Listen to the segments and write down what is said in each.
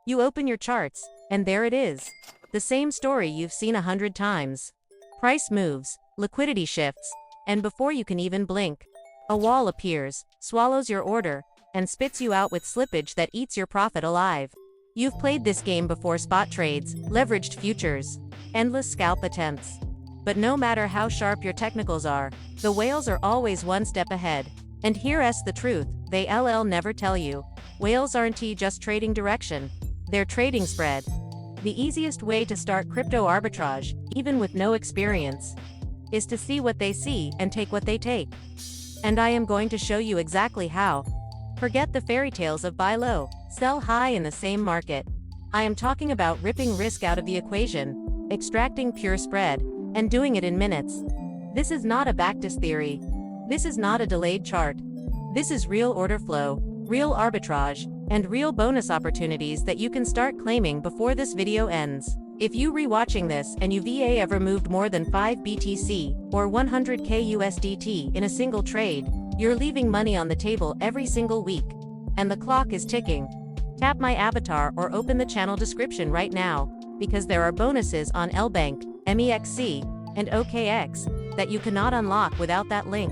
You open your charts, and there it is. The same story you've seen 100 times. Price moves, liquidity shifts, and before you can even blink, a wall appears, swallows your order, and spits you out with slippage that eats your profit alive. You've played this game before: spot trades, leveraged futures, endless scalp attempts. But no matter how sharp your technicals are, the whales are always one step ahead. And here's the truth, they never tell you. Whales aren't just trading direction, they're trading spread. The easiest way to start crypto arbitrage, even with no experience, is to see what they see and take what they take. And I am going to show you exactly how. Forget the fairy tales of buy low, sell high in the same market. I am talking about ripping risk out of the equation, extracting pure spread, and doing it in minutes. This is not a backtest theory. This is not a delayed chart. This is real order flow, real arbitrage, and real bonus opportunities that you can start claiming before this video ends. If you rewatching this and you've ever moved more than 5 BTC or 100k USDT in a single trade, you're leaving money on the table every single week. And the clock is ticking. Tap my avatar or open the channel description right now, because there are bonuses on LBank, MEXC, and OKX that you cannot unlock without that link.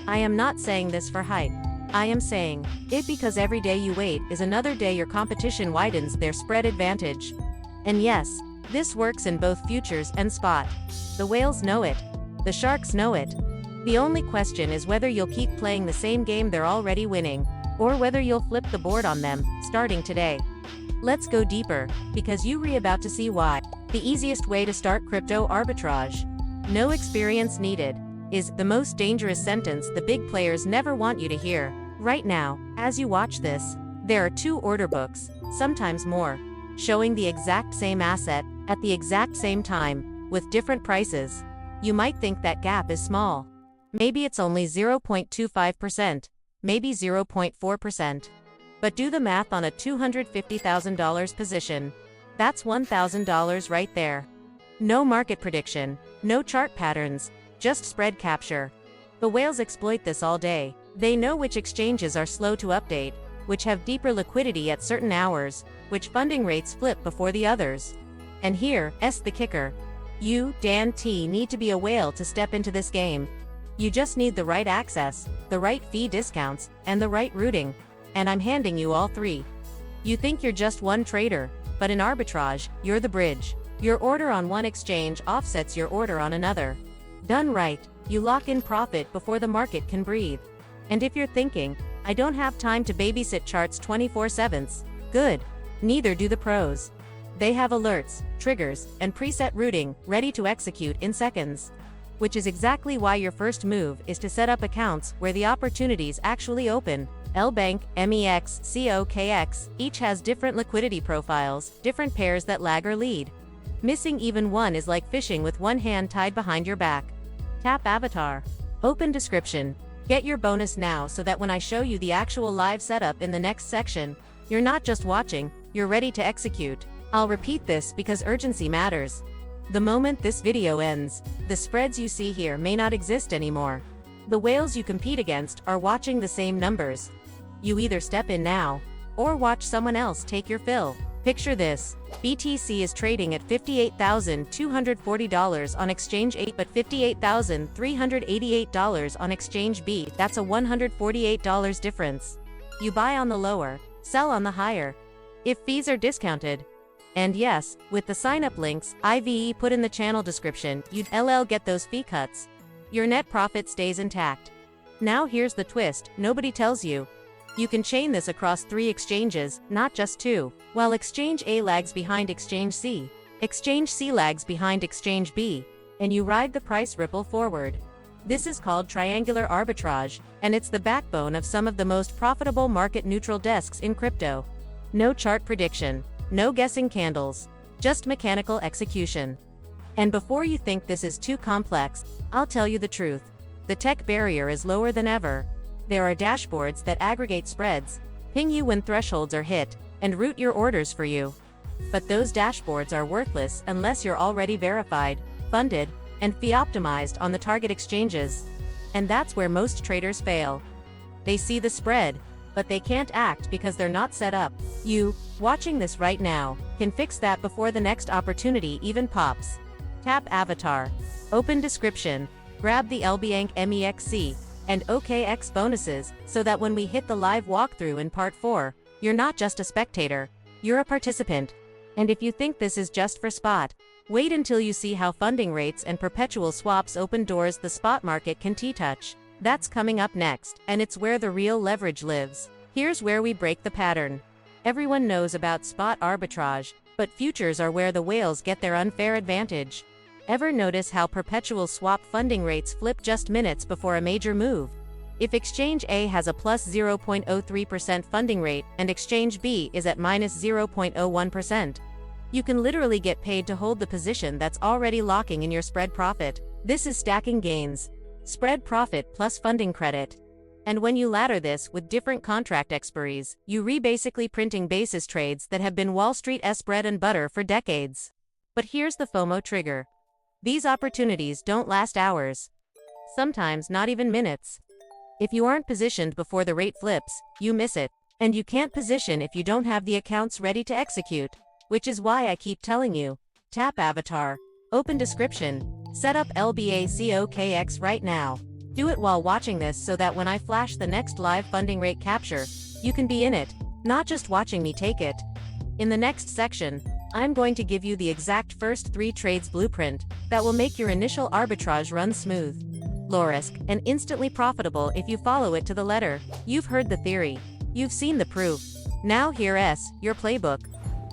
I am not saying this for hype. I am saying it because every day you wait is another day your competition widens their spread advantage. And yes, this works in both futures and spot. The whales know it. The sharks know it. The only question is whether you'll keep playing the same game they're already winning, or whether you'll flip the board on them, starting today. Let's go deeper, because you're about to see why. The easiest way to start crypto arbitrage, no experience needed, is the most dangerous sentence the big players never want you to hear. Right now, as you watch this, there are 2 order books, sometimes more, showing the exact same asset, at the exact same time, with different prices. You might think that gap is small. Maybe it's only 0.25%, maybe 0.4%. But do the math on a $250,000 position. That's $1,000 right there. No market prediction, no chart patterns, just spread capture. The whales exploit this all day. They know which exchanges are slow to update, which have deeper liquidity at certain hours, which funding rates flip before the others. And here's the kicker. You, Dan T, need to be a whale to step into this game. You just need the right access, the right fee discounts, and the right routing. And I'm handing you all 3. You think you're just one trader, but in arbitrage, you're the bridge. Your order on one exchange offsets your order on another. Done right, you lock in profit before the market can breathe. And if you're thinking, I don't have time to babysit charts 24/7, good. Neither do the pros. They have alerts, triggers, and preset routing ready to execute in seconds. Which is exactly why your first move is to set up accounts where the opportunities actually open. LBank, MEX, COKX, each has different liquidity profiles, different pairs that lag or lead. Missing even one is like fishing with one hand tied behind your back. Tap avatar. Open description. Get your bonus now so that when I show you the actual live setup in the next section, you're not just watching, you're ready to execute. I'll repeat this because urgency matters. The moment this video ends, the spreads you see here may not exist anymore. The whales you compete against are watching the same numbers. You either step in now, or watch someone else take your fill. Picture this, BTC is trading at $58,240 on exchange 8 but $58,388 on exchange B. That's a $148 difference. You buy on the lower, sell on the higher. If fees are discounted. And yes, with the sign-up links, IVE put in the channel description, you'd get those fee cuts. Your net profit stays intact. Now here's the twist, nobody tells you. You can chain this across 3 exchanges, not just 2. While exchange A lags behind exchange C, exchange C lags behind exchange B, and you ride the price ripple forward. This is called triangular arbitrage, and it's the backbone of some of the most profitable market-neutral desks in crypto. No chart prediction, no guessing candles, just mechanical execution. And before you think this is too complex, I'll tell you the truth. The tech barrier is lower than ever. There are dashboards that aggregate spreads, ping you when thresholds are hit, and route your orders for you. But those dashboards are worthless unless you're already verified, funded, and fee optimized on the target exchanges. And that's where most traders fail. They see the spread, but they can't act because they're not set up. You, watching this right now, can fix that before the next opportunity even pops. Tap Avatar. Open description. Grab the LBank MEXC and OKX bonuses so that when we hit the live walkthrough in part 4, you're not just a spectator, you're a participant. And if you think this is just for spot, wait until you see how funding rates and perpetual swaps open doors the spot market can touch. That's coming up next, and it's where the real leverage lives. Here's where we break the pattern. Everyone knows about spot arbitrage, but futures are where the whales get their unfair advantage. Ever notice how perpetual swap funding rates flip just minutes before a major move? If exchange A has a plus 0.03% funding rate and exchange B is at minus 0.01%, you can literally get paid to hold the position that's already locking in your spread profit. This is stacking gains. Spread profit plus funding credit. And when you ladder this with different contract expiries, you basically printing basis trades that have been Wall Street's bread and butter for decades. But here's the FOMO trigger. These opportunities don't last hours. Sometimes not even minutes. If you aren't positioned before the rate flips, you miss it. And you can't position if you don't have the accounts ready to execute. Which is why I keep telling you, tap Avatar. Open description. Set up LBACOKX right now. Do it while watching this so that when I flash the next live funding rate capture, you can be in it, not just watching me take it. In the next section, I'm going to give you the exact first 3 trades blueprint that will make your initial arbitrage run smooth, low risk, and instantly profitable if you follow it to the letter. You've heard the theory. You've seen the proof. Now here's your playbook.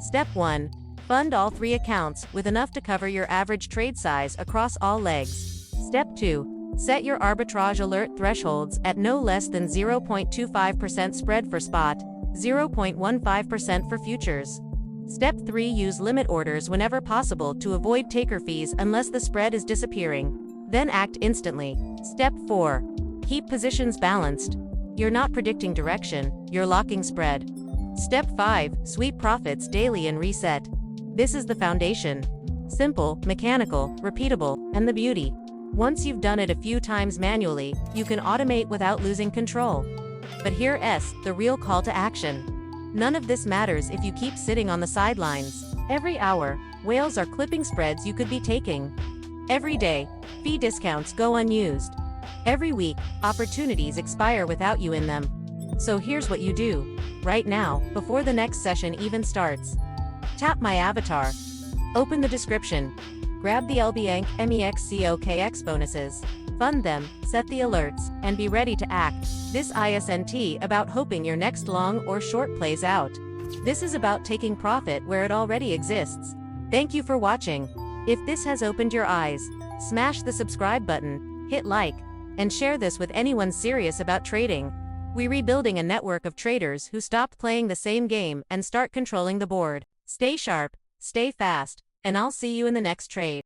Step 1. Fund all 3 accounts with enough to cover your average trade size across all legs. Step 2. Set your arbitrage alert thresholds at no less than 0.25% spread for spot, 0.15% for futures. Step 3. Use limit orders whenever possible to avoid taker fees unless the spread is disappearing. Then act instantly. Step 4. Keep positions balanced. You're not predicting direction, you're locking spread. Step 5. Sweep profits daily and reset. This is the foundation. Simple, mechanical, repeatable, and the beauty. Once you've done it a few times manually, you can automate without losing control. But here's the real call to action. None of this matters if you keep sitting on the sidelines. Every hour, whales are clipping spreads you could be taking. Every day, fee discounts go unused. Every week, opportunities expire without you in them. So here's what you do. Right now, before the next session even starts. Tap my avatar. Open the description. Grab the LBank MEXCOKX bonuses. Fund them, set the alerts, and be ready to act. This isn't about hoping your next long or short plays out. This is about taking profit where it already exists. Thank you for watching. If this has opened your eyes, smash the subscribe button, hit like, and share this with anyone serious about trading. We're rebuilding a network of traders who stop playing the same game and start controlling the board. Stay sharp, stay fast, and I'll see you in the next trade.